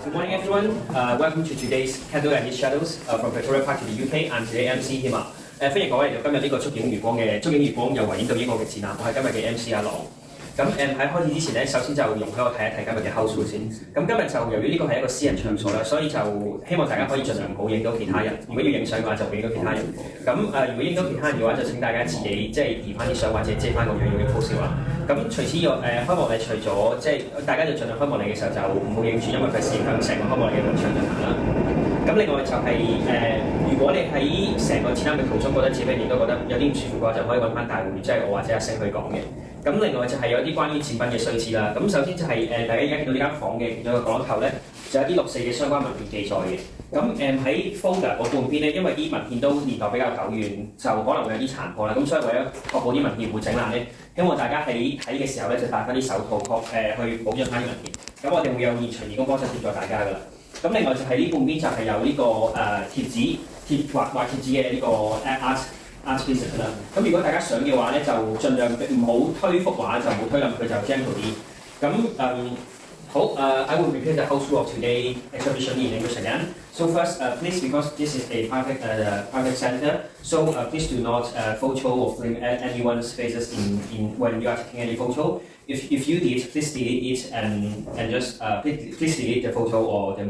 Good morning, everyone. Welcome to today's Candle and Its Shadows from Victoria Park to the UK. I'm today MC 添啊。歡迎各位嚟到今日呢個觸影月光又圍繞到英國嘅展覽。我係今日嘅 MC 阿朗。咁喺開始之前咧，首先就容許我睇一睇今日嘅 house rule 先。咁今日就由於呢個係一個私人場所啦，所以就希望大家可以盡量唔好影到其他人。如果要影相嘅話，就影到其他人。咁如果影到其他人嘅話，就請大家自己即係移翻啲相或者遮翻個樣要 pose 嘅話。咁除此以外，開幕禮除咗即係大家就盡量開幕禮嘅時候就唔好影住，因為費事影響成個開幕禮嘅流暢進行啦。咁另外就係如果你喺成個展覽嘅途中覺得自己亦都覺得有啲唔舒服嘅話，就可以揾翻大會，即係我或者阿星去講嘅。咁另外就係有啲關於展品嘅須知啦。咁首先就係大家而家見到呢間房嘅其中一個角落頭咧，就有啲六四嘅相關文件記載嘅。咁喺 folder 嗰半邊咧，因為啲文件都年代比較久遠，就可能會有啲殘破啦。咁所以為咗確保啲文件唔會整爛咧，希望大家喺睇嘅時候咧就戴翻啲手套去保障翻啲文件。咁我哋會有現場義工幫手協助大家噶啦。咁另外就係呢半邊就係有呢個畫貼紙嘅呢個 art piece 啦。咁如果大家想嘅話咧，就盡量唔好推幅畫，就唔好推冧佢，就 gentle 啲。咁好I will repeat the house rule of today's exhibition in English again. So first, please, because this is a private center, so please do not photo or film anyone's faces when you are taking any photo. If you did, please delete it and just please delete the photo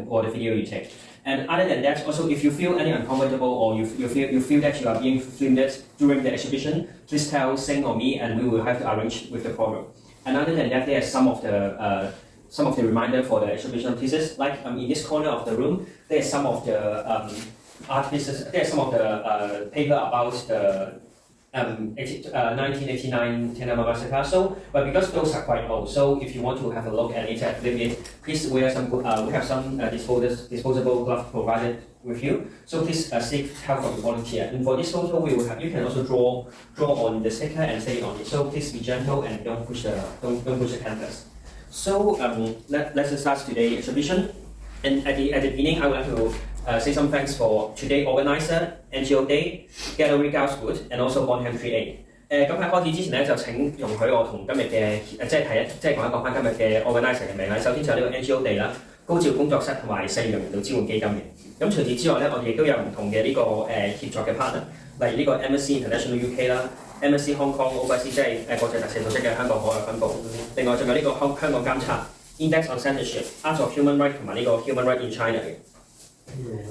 or the video you take. And other than that, also if you feel any uncomfortable or you feel that you are being filmed during the exhibition, please tell Sing or me, and we will have to arrange with the forum. And other than that, there are some of the reminder for the exhibition pieces. Like in this corner of the room, there are some of the art pieces. There are some of the paper about the 1989 Tiananmen massacre. So, but because those are quite old, so if you want to have a look and interact with it, please wear some. We have some disposable gloves provided with you. So please seek help from the volunteer. And for this photo, we will have. You can also draw on the sticker and say on it. So please be gentle and don't push the canvas. So let's start today's exhibition. And at the beginning, I would like to say some thanks for today organizer NGO Day, Gallery Galschiøt, and also Bonham Create。咁喺開始之前咧，就請容許我同今日嘅即係講一講翻今日嘅 organizer 嘅名啦。首先就係呢個 NGO Day 啦，高照工作室同埋世榮人道支援基金嘅。咁除此之外咧，我哋亦都有唔同嘅呢個協作嘅 partner，例如呢個 MSC International UK 啦。MSC Hong Kong Overseas 即係國際特赦組織嘅香港海外分部，另外仲有呢個香港監察 Index on Censorship, Art of Human Rights 同埋呢個 Human Rights in China 嘅。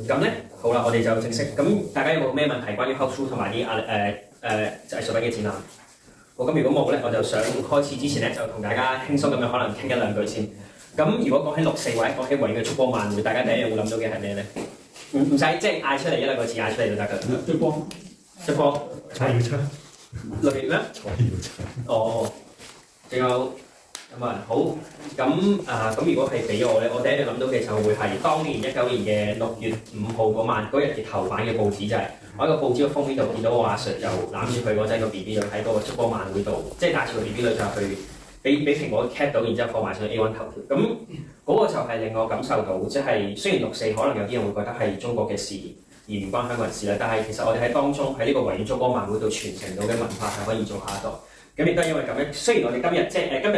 咁咧好啦，我哋就正式咁，大家有冇咩問題關於 house rule 同埋啲藝術品嘅展覽？好，咁如果冇咧，我就想開始之前咧，就同大家輕鬆咁樣可能傾一兩句先。咁如果講起六四或者講起維園嘅燭光晚會，大家第一樣會諗到嘅係咩咧？唔使即係嗌出嚟一兩個字嗌出嚟就得㗎。燭光，蔡耀昌。六月咩？蔡耀昌。哦，仲有。咁好，咁如果係俾我咧，我第一樣諗到嘅就會係當年19年嘅6月5號嗰日嘅頭版嘅報紙，就係我喺個報紙嘅封面度見到我阿 Sir 就攬住佢嗰陣個 BB 女喺嗰個燭光晚會度，即係帶住個 BB 女就去俾蘋果 cap 到，然之後放埋上 A1 頭條。咁嗰個就係令我感受到，即係雖然六四可能有啲人會覺得係中國嘅事，而唔關香港人事啦，但係其實我哋喺當中喺呢個維園燭光晚會度傳承到嘅文化係可以做下一代。咁亦都係因為咁樣，雖然我哋今日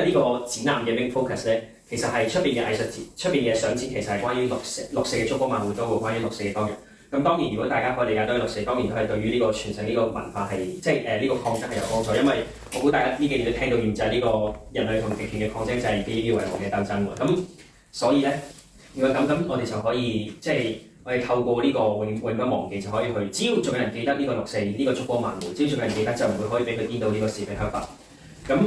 呢個展覽嘅 main focus 咧，其實係出邊嘅藝術節、出邊嘅相展，其實係關於六四嘅燭光晚會都會關於六四嘅當日。咁當然，如果大家可以理解到六四，當然都係對於呢個傳承呢個文化係即係呢個抗爭係有幫助，因為我估大家呢幾年都聽到就係呢個人類同極權嘅抗爭就係基於為王嘅鬥爭喎。咁所以咧，如果咁我哋就可以即係。我哋透過呢個永不忘記就可以去，只要仲有人記得呢個六四呢個燭光晚會，只要仲有人記得就唔會可以俾佢顛倒呢個是非黑白。咁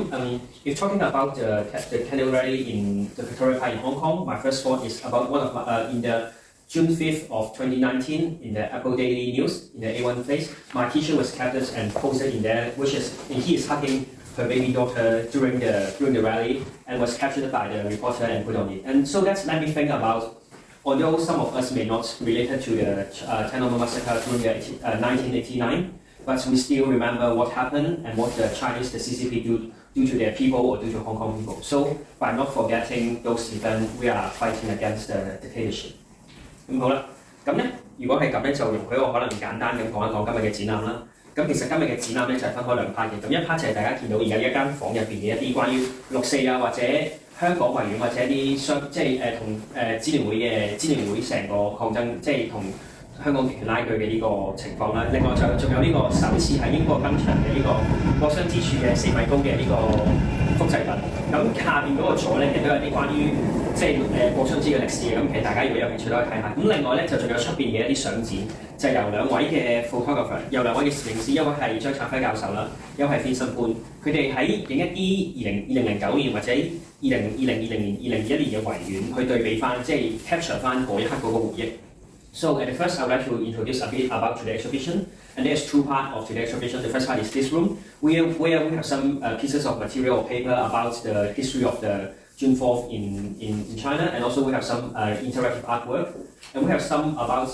if talking about the candle rally in the Victoria Park in Hong Kong, my first thought is about one of in the June 5th of 2019 in the Apple Daily News in the A1 place, my teacher was captured and posted in there, he is hugging her baby daughter during the rally and was captured by the reporter and put on it. And so that let me think about. Although some of us may not relate to the Tiananmen massacre during 1989, but we still remember what happened and what the CCP do to their people or do to Hong Kong people. So by not forgetting those events, we are fighting against the dictatorship. 咁好啦，咁咧如果係咁咧，就容許我可能簡單咁講一講今日嘅展覽啦。咁其實今日嘅展覽咧就係分開兩 part 嘅。咁一 part 就係大家見到而家一間房入邊嘅一啲關於六四啊或者香港維園或者啲同支聯會成個抗爭，即係同香港極權拉鋸嘅呢個情況啦。另外仲有呢個首次喺英國登場嘅呢個國殤之柱嘅4米高嘅呢個複製品。咁下邊嗰個座咧，亦都有啲關於國殤之嘅歷史嘅。咁其實大家如果有興趣都可以睇下。咁另外咧就仲有出邊嘅一啲相展，就由2位嘅 photographer， 由2位嘅攝影師，一位係張燦輝教授啦，一位係 Vincent Poon，佢哋喺影一啲2009年或者2020年、2021年嘅維園去對比翻，即係 capture 翻嗰一刻嗰個回憶。So at the first, I would like to introduce a bit about today's exhibition, and there's two parts of today's exhibition. The first part is this room, where we have some pieces of material or paper about the history of the June 4th in China, and also we have some interactive artwork, and we have some about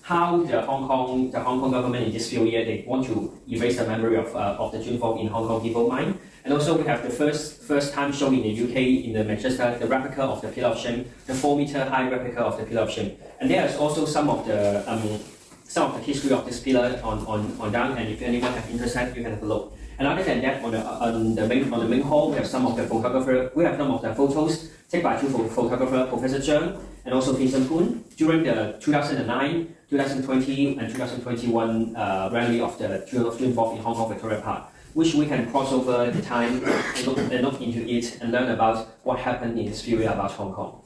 how the Hong Kong government in this few years they want to erase the memory of the June 4th in Hong Kong people's mind. And also we have the first time show in the UK in the Manchester, the replica of the Pillar of Shame, the 4-meter high replica of the Pillar of Shame. And there is also some of the history of this pillar on down. And if anyone have interest, you can have a look. And other than that, on the main hall, we have some of the photos taken by two photographers, Professor Zhang and also Vincent Poon, during the 2009, 2020, and 2021 rally of the June 4th in Hong Kong Victoria Park, which we can cross over the time and look into it and learn about what happened in this period about Hong Kong.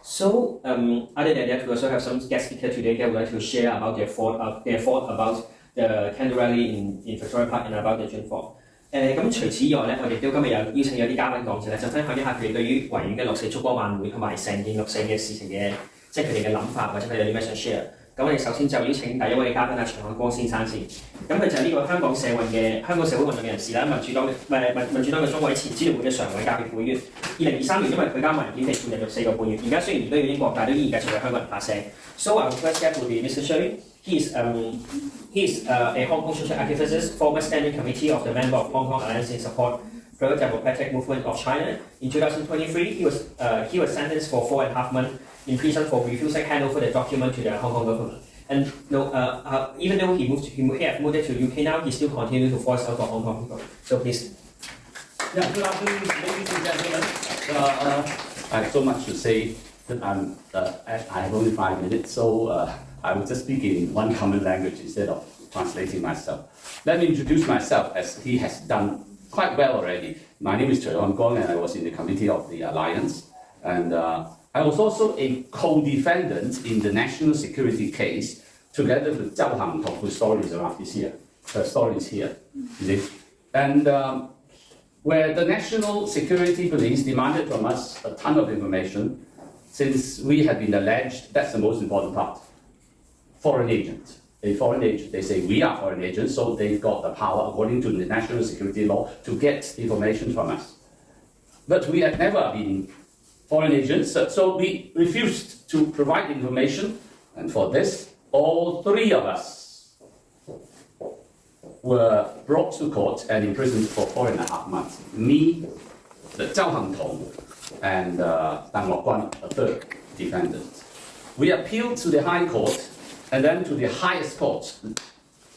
So, other than that, we also have some guest speakers today that would like to share about their thought about the candle rally in Victoria Park and about the June 4th. 咁除此以外咧，我哋都今日有邀請有啲嘉賓講者咧，就分享一下佢哋對於維園嘅6四燭光晚會同埋成件6四嘅事情嘅，即係佢哋嘅諗法或者佢哋有啲咩想 share。咁我哋首先就邀請第一位嘅嘉賓徐漢光先生先。咁佢就係呢個香港社會運動嘅人士啦，民主黨嘅中委前支聯會嘅常委界別會員。2023年因為佢家文件被判入獄4個半月，而家雖然都要英國，但係都依然繼續為香港人發聲。So our first guest will be Mr. Shui. He is a Hong Kong social activist, former standing committee of the Member of Hong Kong Alliance in Support for the Democratic Movement of China. In 2023, he was sentenced for 4.5 months in prison for refusing to hand over the document to the Hong Kong government. And even though he have moved to UK now, he still continues to voice out for Hong Kong people. So please. Yeah, good afternoon, ladies and gentlemen. I have so much to say that I have only 5 minutes, so I will just speak in one common language instead of translating myself. Let me introduce myself, as he has done quite well already. My name is Chong Kong, and I was in the committee of the Alliance. And I was also a co-defendant in the national security case, together with Zhao Hangtong, whose story is around this year. Her story is here. And where the national security police demanded from us a ton of information, since we had been alleged, that's the most important part. Foreign agent. A foreign agent. They say we are foreign agents, so they've got the power, according to the national security law, to get information from us. But we had never been foreign agents, so we refused to provide information, and for this, all 3 of us were brought to court and imprisoned for 4.5 months. Me, the Zhao Hangtong, and Dang Guan, a 3rd defendant. We appealed to the High Court and then to the highest court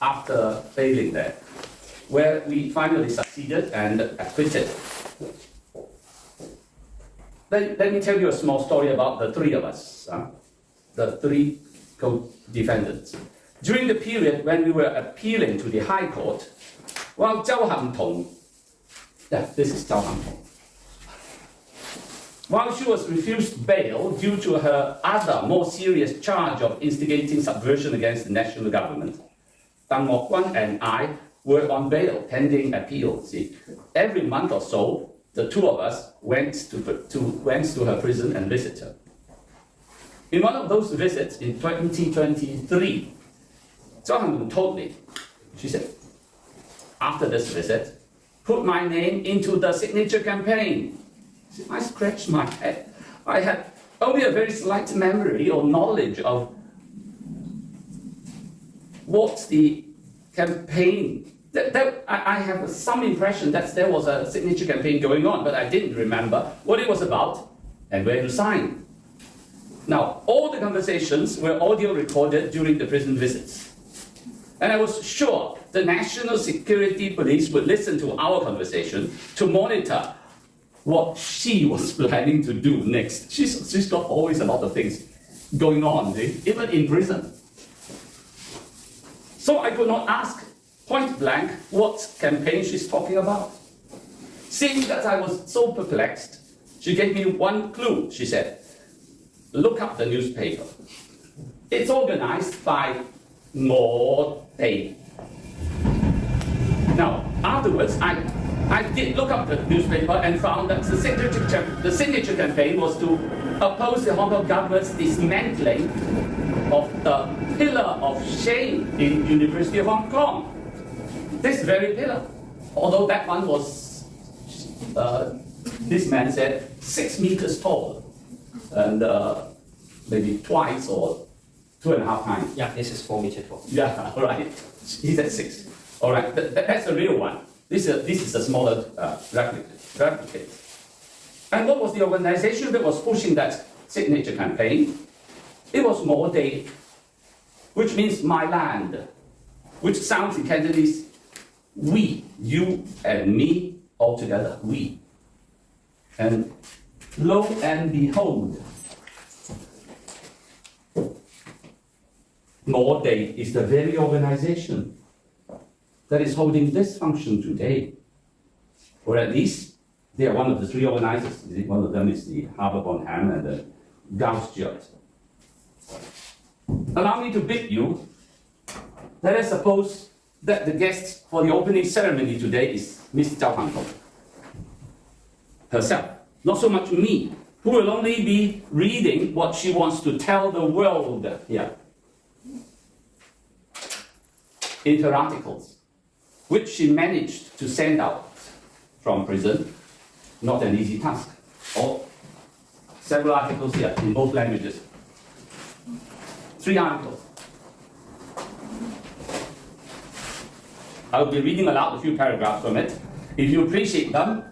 after failing there, where we finally succeeded and acquitted. Let me tell you a small story about the 3 of us, the 3 co-defendants. During the period when we were appealing to the High Court, while Zhao Hangtong, this is Zhao Hangtong, while she was refused bail due to her other, more serious charge of instigating subversion against the national government, Dang Guan and I were on bail pending appeal. See, every month or so, the 2 of us went to her prison and visited her. In one of those visits in 2023, Zhao Hangtong told me, she said, after this visit, put my name into the signature campaign. I scratched my head. I had only a very slight memory or knowledge of what's the campaign. I have some impression that there was a signature campaign going on, but I didn't remember what it was about and where to sign. Now, all the conversations were audio recorded during the prison visits. And I was sure the National Security Police would listen to our conversation to monitor what she was planning to do next. She's got always a lot of things going on, even in prison. So I could not ask point blank what campaign she's talking about. Seeing that I was so perplexed, she gave me one clue. She said, look up the newspaper. It's organized by Mo Day. Now, afterwards, I did look up the newspaper and found that the signature campaign was to oppose the Hong Kong government's dismantling of the pillar of shame in University of Hong Kong. This very pillar, although that one was, this man said, 6 meters tall, and maybe twice or 2.5 times. Yeah, this is 4 meters tall. Yeah, all right. He said 6. All right, that's the real one. This is a smaller replicate. And what was the organization that was pushing that signature campaign? It was Mo Day, which means my land, which sounds in Cantonese, we, you and me, all together, we. And lo and behold, Mo Day is the very organization that is holding this function today. Or at least, they are one of the 3 organizers. One of them is the Harbour Bonham and the Galschiøt. Allow me to bid you, let us suppose that the guest for the opening ceremony today is Miss Zhao Hangtong herself. Not so much me, who will only be reading what she wants to tell the world here in her articles, which she managed to send out from prison. Not an easy task. Or several articles here in both languages. 3 articles. I will be reading aloud a few paragraphs from it. If you appreciate them,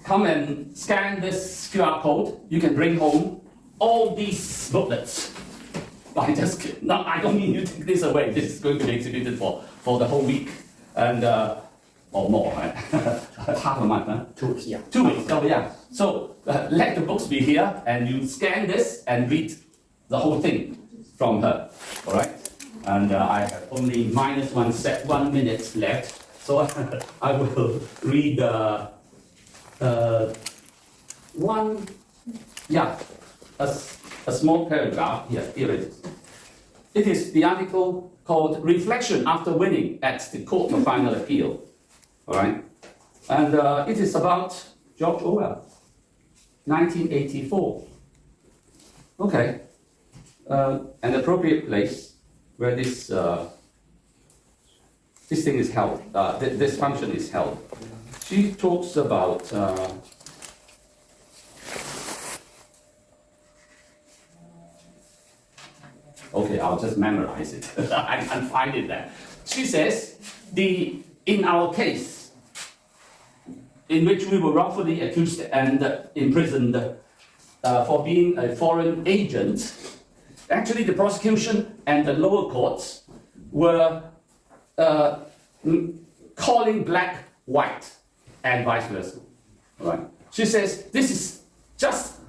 come and scan this QR code. You can bring home all these booklets. I don't mean you take this away. This is going to be exhibited for the whole week. And or more, right? Half a month, huh? 2 weeks, yeah. 2 weeks, oh yeah. So let the books be here, and you scan this and read the whole thing from her, all right? And I have only minus 1 minute left, so I will read a small paragraph here. Here it is. It is the article called "Reflection After Winning at the Court of Final Appeal." All right, and it is about George Orwell, 1984. Okay, an appropriate place where this thing is held, this function is held. She talks about okay, I'll just memorize it. I can't find it there. She says, in our case, in which we were wrongfully accused and imprisoned for being a foreign agent, actually the prosecution and the lower courts were calling black white and vice versa. Right? She says, this is just,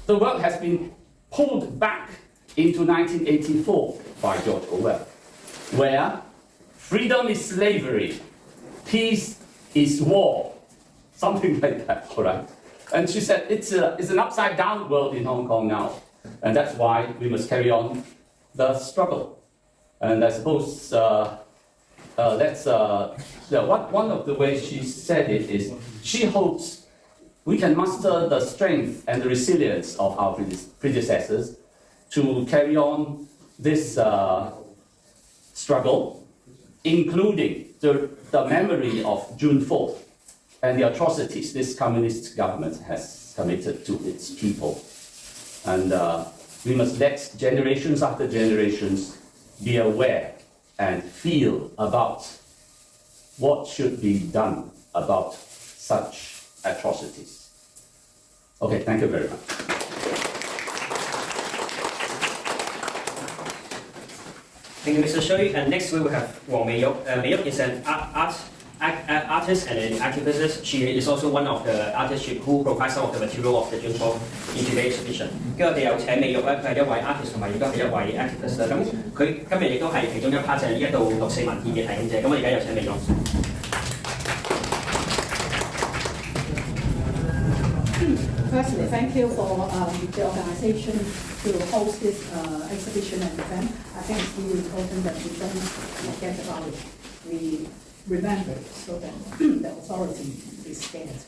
the world has been pulled back into 1984 by George Orwell, where freedom is slavery, peace is war, something like that, all right? And she said, it's an upside-down world in Hong Kong now, and that's why we must carry on the struggle. And I suppose one of the ways she said it is, she hopes we can muster the strength and the resilience of our predecessors to carry on this struggle, including the memory of June 4th and the atrocities this communist government has committed to its people. And we must let generations after generations be aware and feel about what should be done about such atrocities. Okay, thank you very much. Thank you, Mr. Shui. And next we will have Wang Meiyuk. Meiyuk is an artist and an activist. She is also one of the artists who provides some of the material of the Chong Kong in today's exhibition. 跟住我哋有請美玉咧，佢係一位 artist 同埋亦都係一位 activist 啦。咁佢今日亦都係其中一 part 就係呢一度六四文獻嘅提供者。咁我而家有請美玉。Firstly, thank you for the organisation to host this exhibition and event. I think it's really important that we don't forget about it. We remember it so that the authority is scared.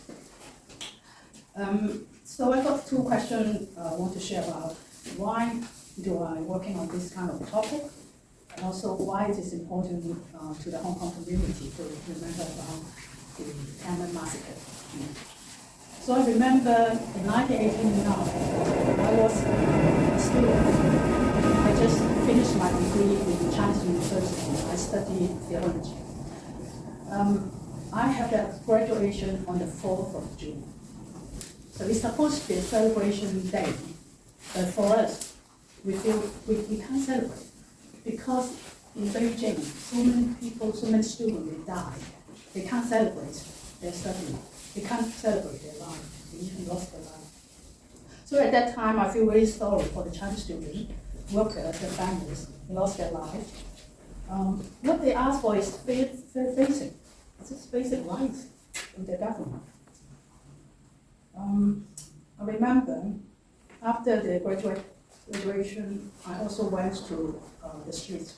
So I got two questions I want to share about. Why do I working on this kind of topic? And also why it is important to the Hong Kong community to remember about the Tiananmen massacre. So I remember in 1989, I was a student. I just finished my degree in Chinese University. I studied theology. I had a graduation on the 4th of June. So it's supposed to be a celebration day, but for us, we feel we can't celebrate because in Beijing, so many people, so many students, they died. They can't celebrate their study. They can't celebrate their life. They even lost their life. So at that time, I feel very sorry for the Chinese students, workers, their families, who lost their lives. What they ask for is very basic. It's just basic rights from the government. I remember after the graduation, I also went to the streets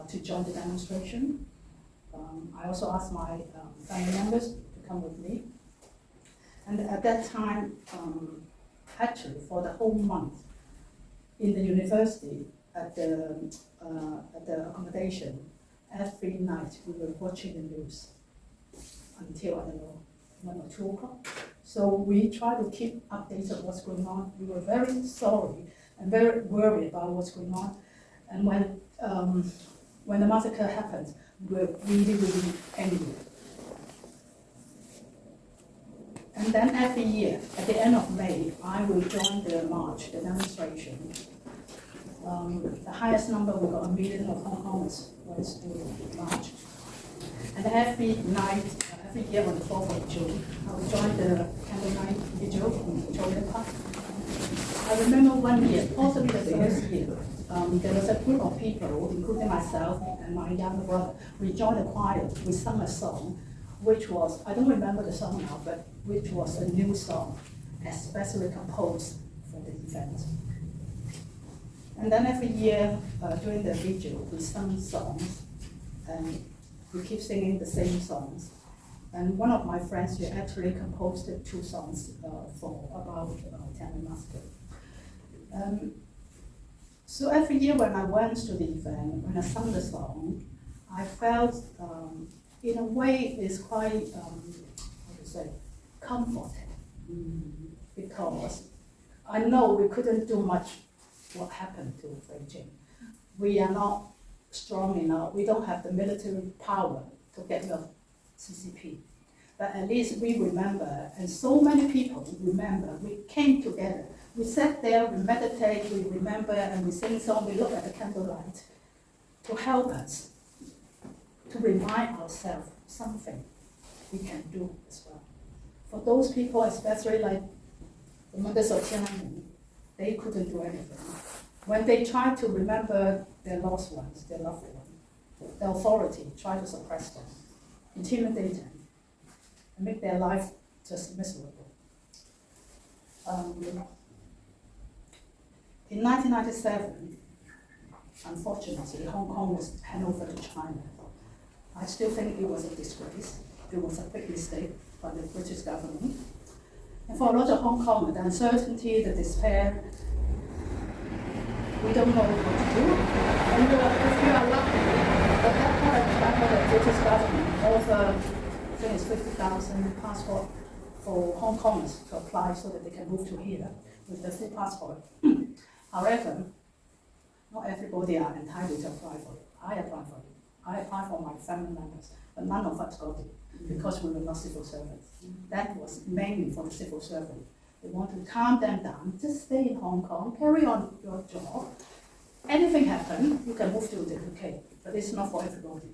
to join the demonstration. I also asked my family members to come with me. And at that time, actually for the whole month, in the university, at the accommodation, every night we were watching the news until, I don't know, 1 or 2 o'clock. So we try to keep updated what's going on. We were very sorry and very worried about what's going on. And when the massacre happened, we were really, really angry. And then every year, at the end of May, I will join the march, the demonstration. The highest number, we got 1 million of Hong Kongers went to march. And every night, every year on the 4th of June, I will join the candlelight vigil in Victoria Park. I remember one year, possibly the first year, there was a group of people, including myself and my younger brother. We joined the choir, we sung a song, which was, I don't remember the song now, but which was a new song, especially composed for the event. And then every year, during the vigil, we sung songs, and we keep singing the same songs. And one of my friends, she actually composed 2 songs about Tiananmen massacre. So every year when I went to the event, when I sang the song, I felt, in a way, it's quite, comforting. Because I know we couldn't do much what happened to Beijing. We are not strong enough, we don't have the military power to get rid of CCP. But at least we remember, and so many people remember, we came together. We sat there, we meditate, we remember, and we sing songs, we look at the candlelight to help us, to remind ourselves something we can do as well. For those people, especially like the mothers of Tiananmen, they couldn't do anything. When they tried to remember their lost ones, their loved ones, the authority tried to suppress them, intimidate them, and make their life just miserable. In 1997, unfortunately, Hong Kong was handed over to China. I still think it was a disgrace. It was a big mistake by the British government. And for a lot of Hong Kong, the uncertainty, the despair, we don't know what to do. And if you are lucky, at that point of time, the British government offered, I think it's 50,000 passport for Hong Kongers to apply so that they can move to here with the full passport. However, not everybody are entitled to apply for it. I applied for it. I applied for my family members, but none of us got it because we were not civil servants. That was mainly for the civil servant. They want to calm them down, just stay in Hong Kong, carry on your job. Anything happen, you can move to the UK, but it's not for everybody.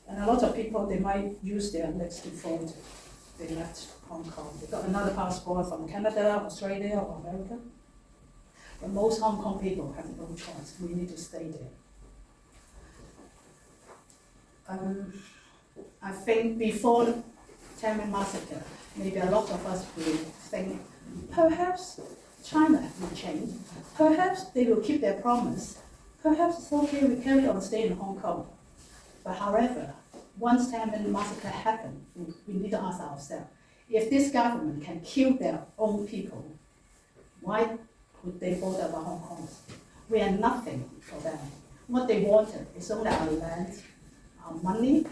And a lot of people, they might use their legs to vote. They left Hong Kong. They got another passport from Canada, Australia, or America. But most Hong Kong people have no choice. We need to stay there. I think before Tiananmen massacre, maybe a lot of us will think, perhaps China will change. Perhaps they will keep their promise. Perhaps it's okay, we carry on staying in Hong Kong. But however, once Tiananmen massacre happened, we need to ask ourselves, if this government can kill their own people, why would they bother about Hong Kong? We are nothing for them. What they wanted is only our land, our money,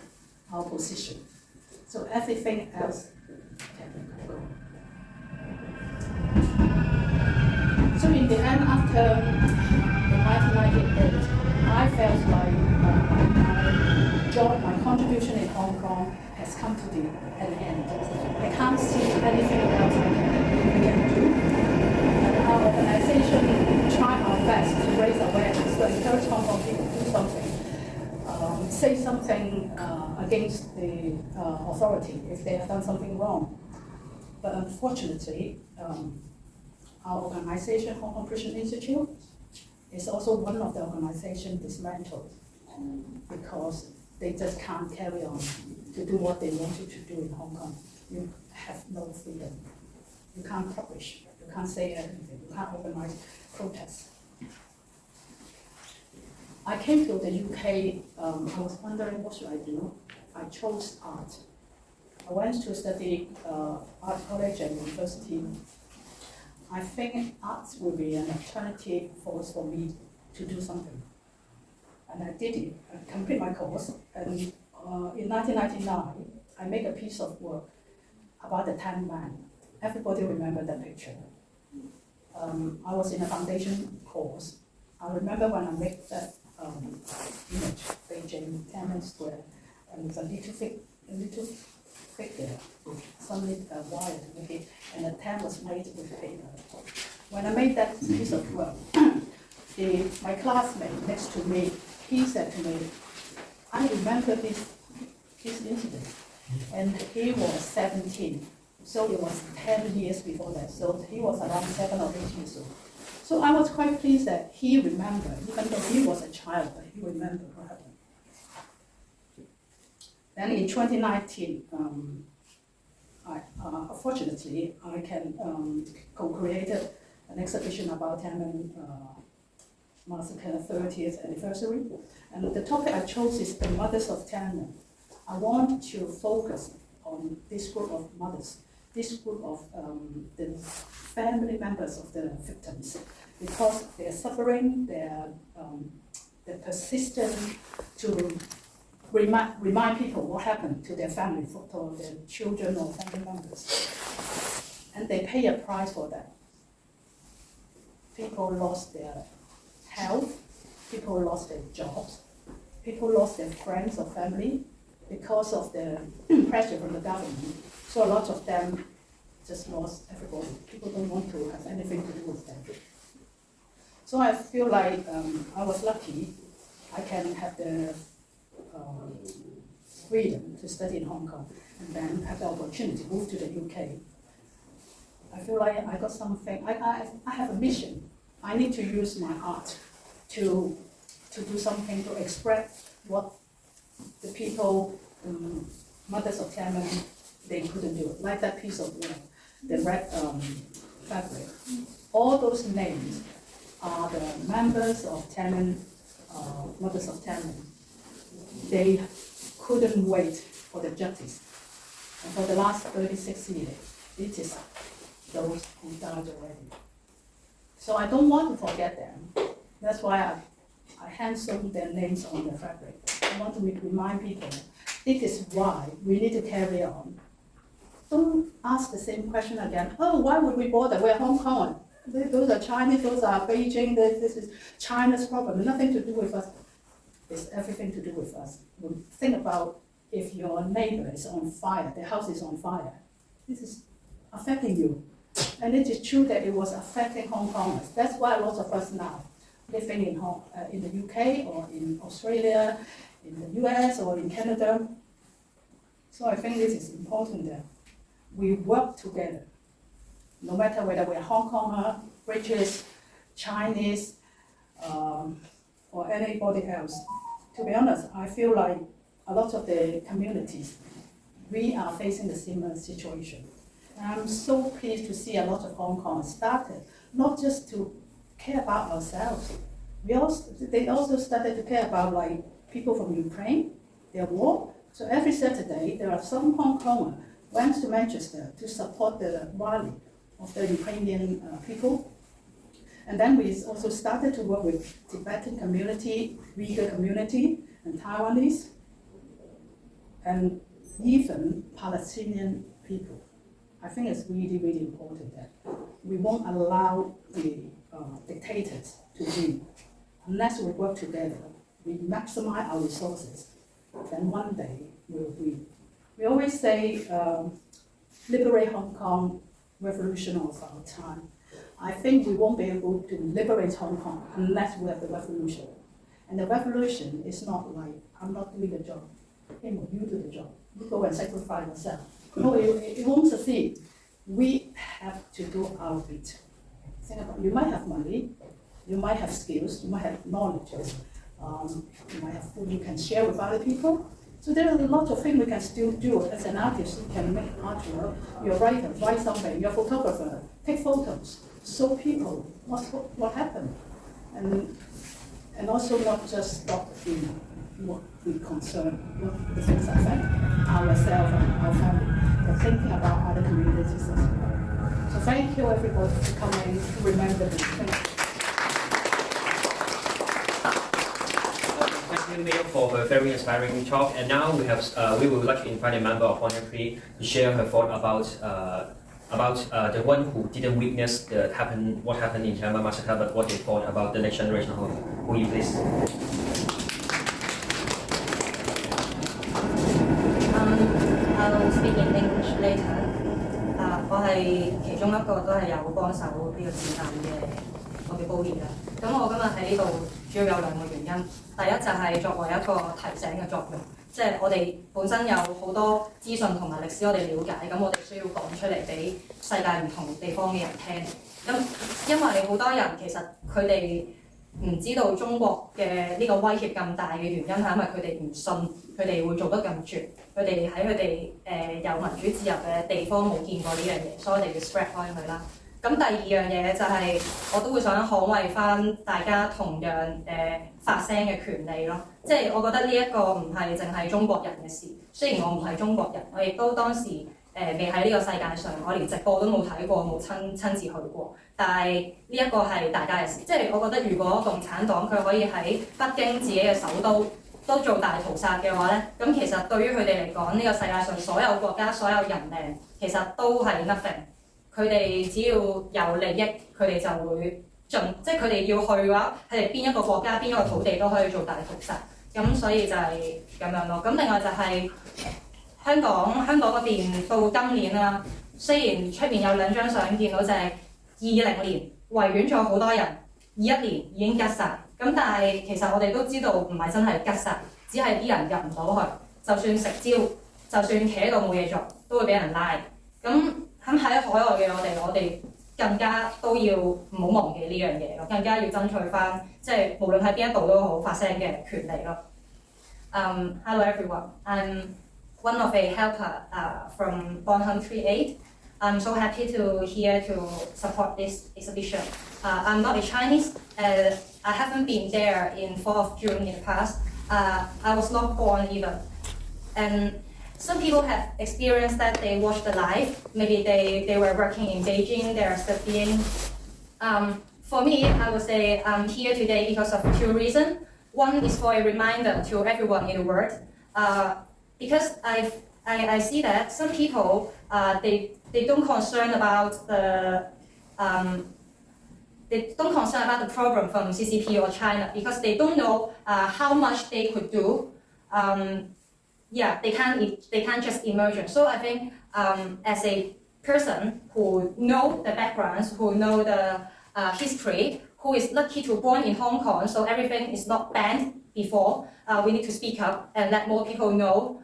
our position. So everything else can go. So in the end, after the 1998, I felt like my contribution in Hong Kong has come to an end. I can't see anything else I can do. And our organization tried our best to raise awareness, to encourage Hong Kong people to do something, say something against the authority if they have done something wrong. But unfortunately, our organization, Hong Kong Christian Institute, is also one of the organizations dismantled because they just can't carry on to do what they wanted to do in Hong Kong. You have no freedom. You can't publish. You can't say anything. You can't organize protests. I came to the UK. I was wondering what should I do. I chose art. I went to study art college and university. I think arts will be an alternative force for me to do something. And I did it. I completed my course. And in 1999, I made a piece of work about the Tan Man. Everybody remember that picture. I was in a foundation course. I remember when I made that image, Beijing, Tiananmen Square, and it's a little figure with some wire to make it, and the tan was made with paper. When I made that piece of work, my classmate next to me, he said to me, I remember this incident, and he was 17, so it was 10 years before that, so he was around 7 or 8 years old. So I was quite pleased that he remembered, even though he was a child, but he remembered what happened. Then in 2019, fortunately, I can co-created an exhibition about Tiananmen Massacre 30th anniversary. And the topic I chose is the mothers of Tiananmen. I want to focus on this group of mothers, this group of the family members of the victims, because they're suffering, they're persistent to remind people what happened to their family, to their children or family members. And they pay a price for that. People lost their health, people lost their jobs, people lost their friends or family because of the pressure from the government. So a lot of them just lost everybody. People don't want to have anything to do with them. So I feel like I was lucky. I can have the freedom to study in Hong Kong and then have the opportunity to move to the UK. I feel like I got something, I have a mission. I need to use my art to do something, to express what the people, mothers of Tiananmen, they couldn't do. Like that piece of work, the red fabric. All those names are the members of Tiananmen, mothers of Tiananmen. They couldn't wait for the justice. And for the last 36 years, it is those who died already. So I don't want to forget them. That's why I hand-sewn their names on the fabric. I want to remind people, this is why we need to carry on. Don't ask the same question again. Oh, why would we bother? We're Hong Kong. Those are Chinese, those are Beijing, this is China's problem. Nothing to do with us. It's everything to do with us. Think about if your neighbor is on fire, the house is on fire. This is affecting you. And it is true that it was affecting Hong Kongers. That's why a lot of us now living in the UK or in Australia, in the US or in Canada. So I think this is important that we work together, no matter whether we're Hong Konger, British, Chinese, or anybody else. To be honest, I feel like a lot of the communities, we are facing the similar situation. And I'm so pleased to see a lot of Hong Kong started, not just to care about ourselves. They also started to care about like people from Ukraine, their war. So every Saturday, there are some Hong Kongers went to Manchester to support the rally of the Ukrainian people. And then we also started to work with Tibetan community, Uyghur community, and Taiwanese, and even Palestinian people. I think it's really, really important that we won't allow the dictators to win. Unless we work together, we maximize our resources, then one day we'll win. We always say, liberate Hong Kong, revolution of our time. I think we won't be able to liberate Hong Kong unless we have the revolution. And the revolution is not like, I'm not doing the job. Hey, you do the job. You go and sacrifice yourself. No, it won't succeed. We have to do our bit. Think about, you might have money, you might have skills, you might have knowledge, you might have food you can share with other people. So there are a lot of things we can still do. As an artist, you can make artwork, you're a writer, write something, you're a photographer, take photos, show people what happened. And also not just stop in what we concern, what the things affect ourselves and our family, but thinking about other communities as well. So thank you everybody for coming to remember this. Thank you. Thank you, Mayor, for her very inspiring talk. And now we would like to invite a member of Honorary to share her thought about the one who didn't witness what happened in Tiananmen massacre, but what they thought about the next generation. Who you please? I'll speak in English later. 我係其中一個都係有幫手呢個展覽嘅我嘅導演啦。咁我今日喺呢度主要有兩個原因。第一就係作為一個提醒嘅作用，即係我哋本身有好多資訊同埋歷史我哋了解，咁我哋需要講出嚟俾世界唔同地方嘅人聽。因為好多人其實佢哋唔知道中國嘅呢個威脅咁大嘅原因係因為佢哋唔信佢哋會做得咁絕，佢哋喺佢哋有民主自由嘅地方冇見過呢樣嘢，所以我哋要 spread 開佢啦。咁第二樣嘢就係我都會想捍衛翻大家同樣發聲嘅權利咯。即係我覺得呢一個唔係淨係中國人嘅事。雖然我唔係中國人，我亦都當時未喺呢個世界上，我連直播都冇睇過，冇親自去過。但係呢一個係大家嘅事。即係我覺得如果共產黨佢可以喺北京自己嘅首都都做大屠殺嘅話咧，咁其實對於佢哋嚟講，呢個世界上所有國家所有人命其實都係 nothing。佢哋只要有利益，佢哋就會即係佢哋要去嘅話，佢哋邊一個國家邊一個土地都可以做大屠殺。咁所以就係咁樣咯。咁另外就係香港嗰邊到今年啦，雖然出面有兩張相見到就係20年維園咗好多人，21年已經吉晒。咁但係其實我哋都知道唔係真係吉晒，只係啲人入唔到去。就算食蕉，就算企喺度冇嘢做，都會俾人拉。咁喺海外嘅我哋更加都要唔好忘記呢樣嘢咯，更加要爭取翻，即係無論喺邊一度都好發聲嘅權利咯。Hello everyone, I'm one of a helper from Bonham 38. I'm so happy to here to support this exhibition. I'm not a Chinese. I haven't been there in 4th of June in the past. I was not born either. And some people have experienced that they watched the live. Maybe they were working in Beijing, they are studying. For me, I would say I'm here today because of two reasons. One is for a reminder to everyone in the world. Because I see that some people, they don't concern about the problem from CCP or China because they don't know how much they could do. They can't just emerge. So I think as a person who know the backgrounds, who know the history, who is lucky to born in Hong Kong, so everything is not banned before, we need to speak up and let more people know.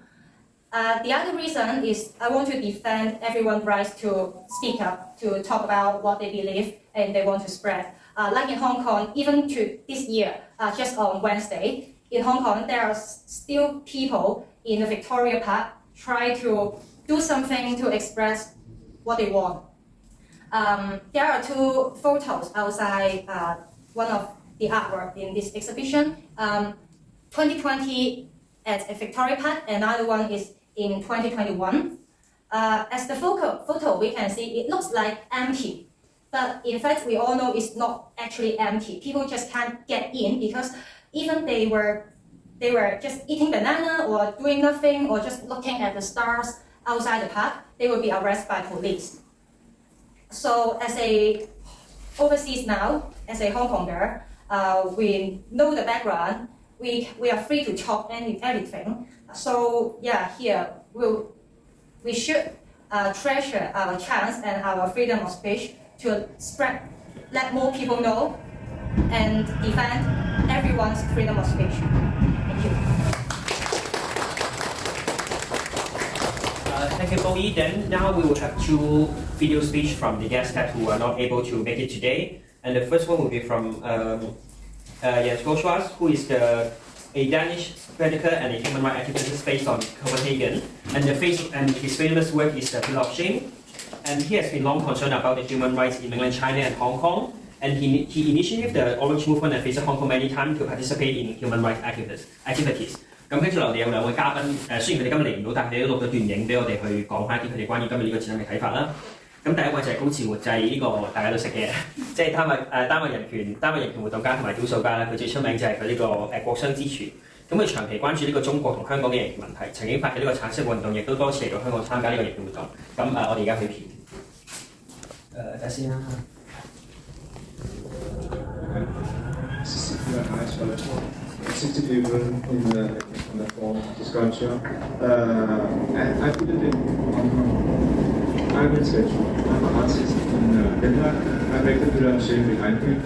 The other reason is I want to defend everyone's rights to speak up, to talk about what they believe and they want to spread. Like in Hong Kong, even to this year, just on Wednesday, in Hong Kong, there are still people in the Victoria Park try to do something to express what they want. There are 2 photos outside one of the artwork in this exhibition. 2020 at Victoria Park, another one is in 2021. As the photo, we can see it looks like empty. But in fact, we all know it's not actually empty. People just can't get in because even they were just eating banana or doing nothing or just looking at the stars outside the park, they will be arrested by police. So as a overseas now, as a Hong Konger, we know the background. We are free to talk everything. So yeah, here we should treasure our chance and our freedom of speech to spread, let more people know, and defend everyone's freedom of speech. Thank you. Thank you, Bowie. Then now we will have 2 video speech from the guests who are not able to make it today. And the first one will be from Jens Galschiøt, who is a Danish radical and a human rights activist based on Copenhagen. And his famous work is The Pillar of Shame. And he has been long concerned about the human rights in mainland China and Hong Kong. And he initiated the Orange Movement and Visit Hong Kong many times to participate in human rights activities. 咁跟住落嚟有2位嘉賓，雖然佢哋今日嚟唔到，但係佢哋都錄咗段影俾我哋去講翻一啲佢哋關於今日呢個展覽嘅睇法啦。咁第一位就係高志活，就係呢個大家都識嘅，即係丹麥人權活動家同埋雕塑家啦。佢最出名就係佢呢個國殤之柱。咁佢長期關注呢個中國同香港嘅人權問題，曾經發起呢個橙色運動，亦都多次嚟到香港參加呢個人權活動。咁我哋而家去片。睇先啦。60 people in the form of the sculpture, and I put it in Hong Kong. I'm a sketcher. I'm an artist in Denmark. I make the Pillar of Shame behind me.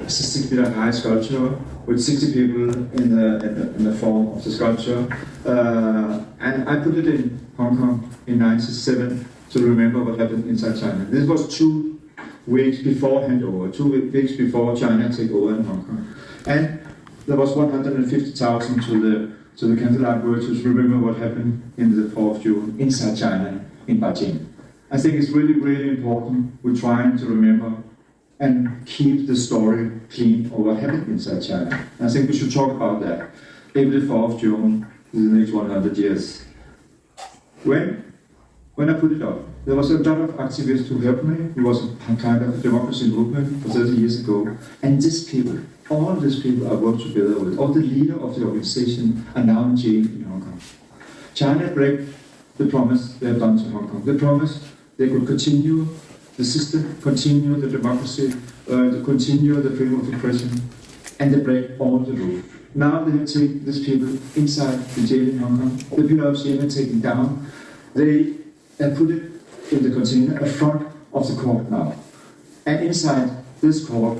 It's a 6-meter high sculpture with 60 people in the form of the sculpture, and I put it in Hong Kong in '97 to remember what happened inside China. This was 2 weeks before handover, 2 weeks before China took over in Hong Kong, and there was 150,000 to the candlelight worship to remember what happened in the 4th of June inside China, in Beijing. I think it's really, really important we're trying to remember and keep the story clean of what happened inside China. And I think we should talk about that every 4th of June in the next 100 years. When I put it up, there was a lot of activists who helped me. It was a kind of democracy movement for 30 years ago. And these people, all of these people I worked together with, all the leaders of the organization are now in jail in Hong Kong. China break the promise they have done to Hong Kong. They promised they could continue the system, continue the democracy, continue the freedom of expression, and they break all the rules. Now they have taken these people inside the jail in Hong Kong. The Pillar of Shame are taken down. They put it in the container in front of the court now. And inside this court,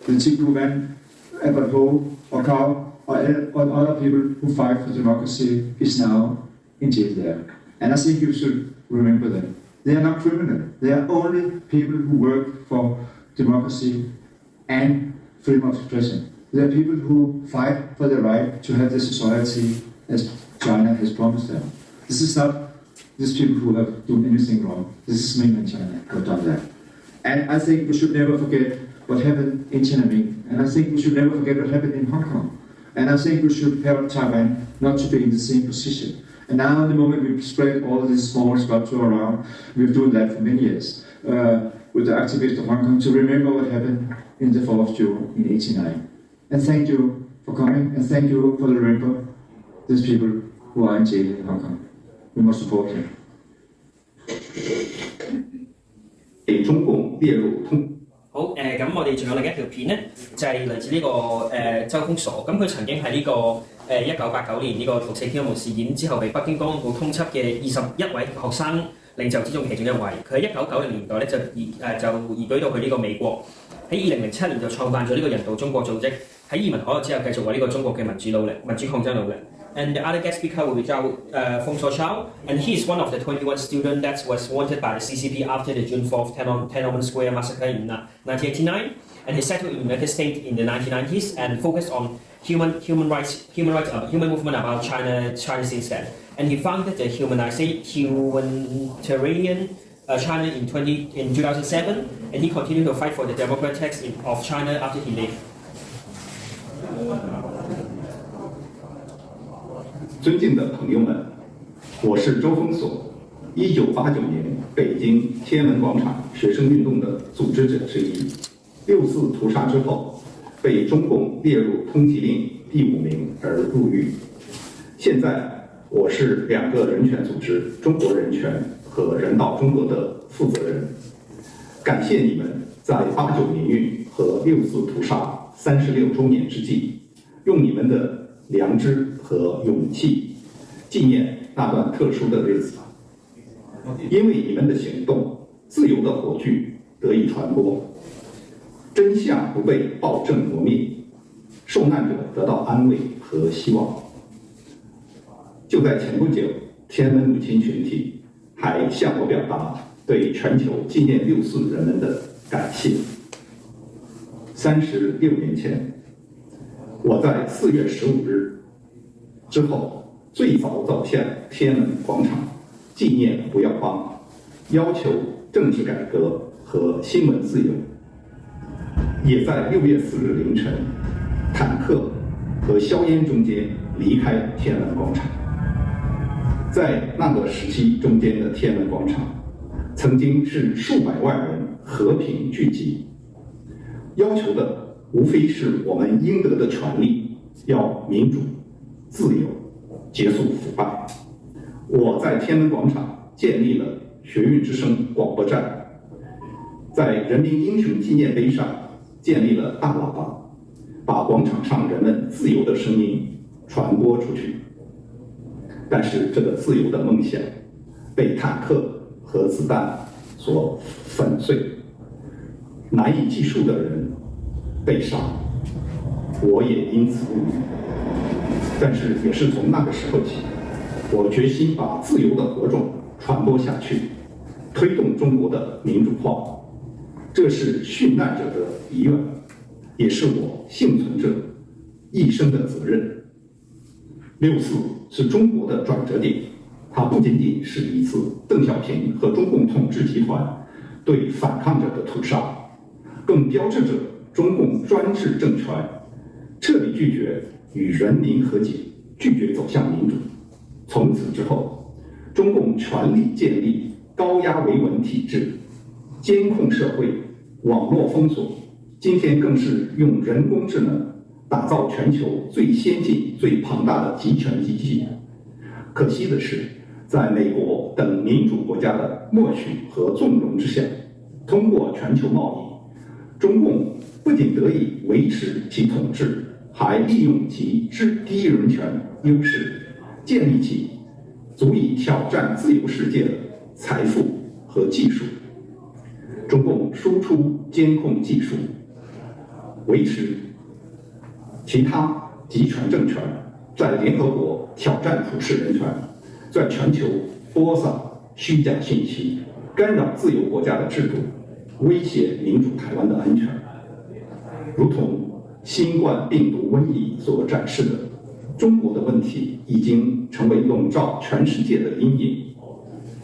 the Tiku Man, Albert Ho, or Kao, or other people who fight for democracy is now in jail there. And I think you should remember them. They are not criminals. They are only people who work for democracy and freedom of expression. They are people who fight for the right to have the society as China has promised them. This is not these people who have done anything wrong. This is mainland China who have done that. And I think we should never forget what happened in Tiananmen. And I think we should never forget what happened in Hong Kong. And I think we should help Taiwan not to be in the same position. And now at the moment we spread all this small sculpture around. We've done that for many years with the activists of Hong Kong to remember what happened in the 4th of June in '89. And thank you for coming, and thank you for remember these people who are in jail in Hong Kong. We must support them. 被中共列入通。好咁我哋仲有另一條片咧，就係嚟自呢個周鋒鎖。咁佢曾經喺呢個1989年呢個六四天安門事件之後被北京公安部通緝嘅21位學生領袖之中其中一位。佢喺1990年代咧就移居到去呢個美國。喺2007年就創辦咗呢個人道中國組織，喺移民海外之後繼續為呢個中國嘅民主抗爭努力。And the other guest speaker will be Zhao Fengsuo, and he is one of the 21 students that was wanted by the CCP after the June 4th Tiananmen Square massacre in 1989. And he settled in the United States in the 1990s and focused on human movement about China since then. And he founded the humanitarian China in 2007, and he continued to fight for the democratics of China after he left. 尊敬的朋友们，我是周锋锁，1989年北京天安门广场学生运动的组织者之一。6·4屠杀之后，被中共列入通缉令第5名而入狱。现在，我是2个人权组织——中国人权和人道中国的负责人。感谢你们在89民运和6·4屠杀36周年之际，用你们的良知和勇气纪念那段特殊的日子。因为你们的行动，自由的火炬得以传播，真相不被暴政磨灭，受难者得到安慰和希望。就在前不久，天安门母亲群体还向我表达对全球纪念6·4人们的感谢。36年前，我在4月15日之后最早走向天安门广场纪念不要帮，要求政治改革和新闻自由，也在6月4日凌晨坦克和硝烟中间离开天安门广场。在那个时期中间的天安门广场曾经是数百万人和平聚集，要求的无非是我们应得的权利，要民主、自由，结束腐败。我在天安门广场建立了学运之声广播站，在人民英雄纪念碑上建立了大喇叭，把广场上人们自由的声音传播出去。但是这个自由的梦想被坦克和子弹所粉碎，难以计数的人被杀，我也因此入狱。但是也是从那个时候起，我决心把自由的火种传播下去，推动中国的民主化。这是殉难者的遗愿，也是我幸存者一生的责任。6·4是中国的转折点，它不仅仅是一次邓小平和中共统治集团对反抗者的屠杀，更标志着中共专制政权彻底拒绝与人民和解，拒绝走向民主。从此之后，中共全力建立高压维稳体制，监控社会，网络封锁，今天更是用人工智能打造全球最先进、最庞大的集权机器。可惜的是，在美国等民主国家的默许和纵容之下，通过全球贸易，中共不仅得以维持其统治，还利用其低人权优势，建立起足以挑战自由世界的财富和技术。中共输出监控技术，维持其他集权政权在联合国挑战普世人权，在全球播撒虚假信息，干扰自由国家的制度，威胁民主台湾的安全。如同新冠病毒瘟疫所展示的，中国的问题已经成为笼罩全世界的阴影。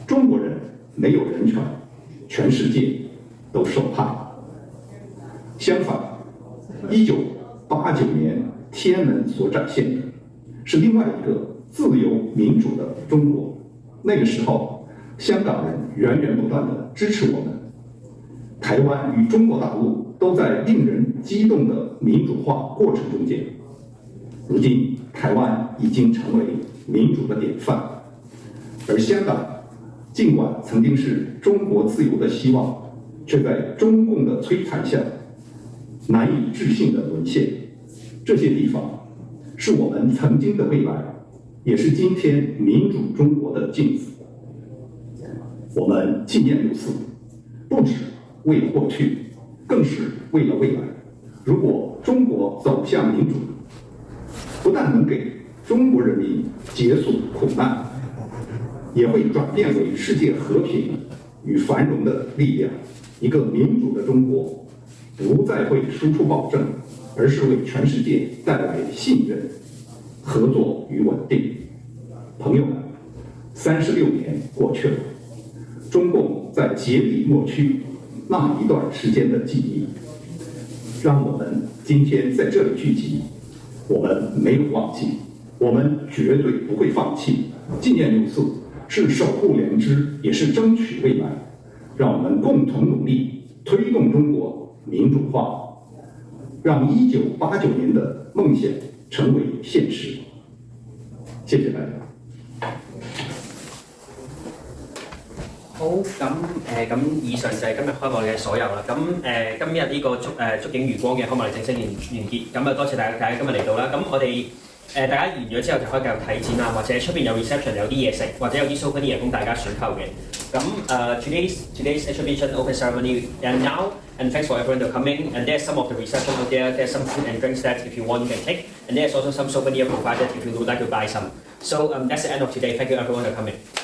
中国人没有人权，全世界都受害。相反，1989年天安门所展现的是另外一个自由民主的中国。那个时候，香港人源源不断地支持我们，台湾与中国大陆都在令人激动的民主化过程中间。如今，台湾已经成为民主的典范，而香港尽管曾经是中国自由的希望，却在中共的摧残下难以置信的沦陷。这些地方是我们曾经的未来，也是今天民主中国的镜子。我们纪念6·4，不只为了过去，更是为了未来。如果中國走向民主，不但能給中國人民結束苦難，也會轉變為世界和平與繁榮的力量。一個民主的中國，不再會輸出暴政，而是為全世界帶來信任、合作與穩定。朋友們，36年過去了，中共在竭力抹去那一段時間的記憶。讓我們今天在這裡聚集，我們沒有忘記，我們絕對不會放棄。紀念六四是守護良知，也是爭取未來。讓我們共同努力，推動中國民主化，讓1989年的夢想成為現實。謝謝大家。好，咁以上就係今日開幕嘅所有啦。咁今日呢個觸景餘光嘅開幕禮正式完結。咁啊，多謝大家今日嚟到啦。咁我哋大家完咗之後就可以繼續睇展啦，或者出邊有 reception 有啲嘢食，或者有啲 souvenir 供大家選購嘅。咁today's exhibition open ceremony and now and thanks for everyone to coming and there's some of the reception out there. There's some food and drinks that if you want you can take and there's also some souvenir provided if you would like to buy some. So that's the end of today. Thank you everyone for coming.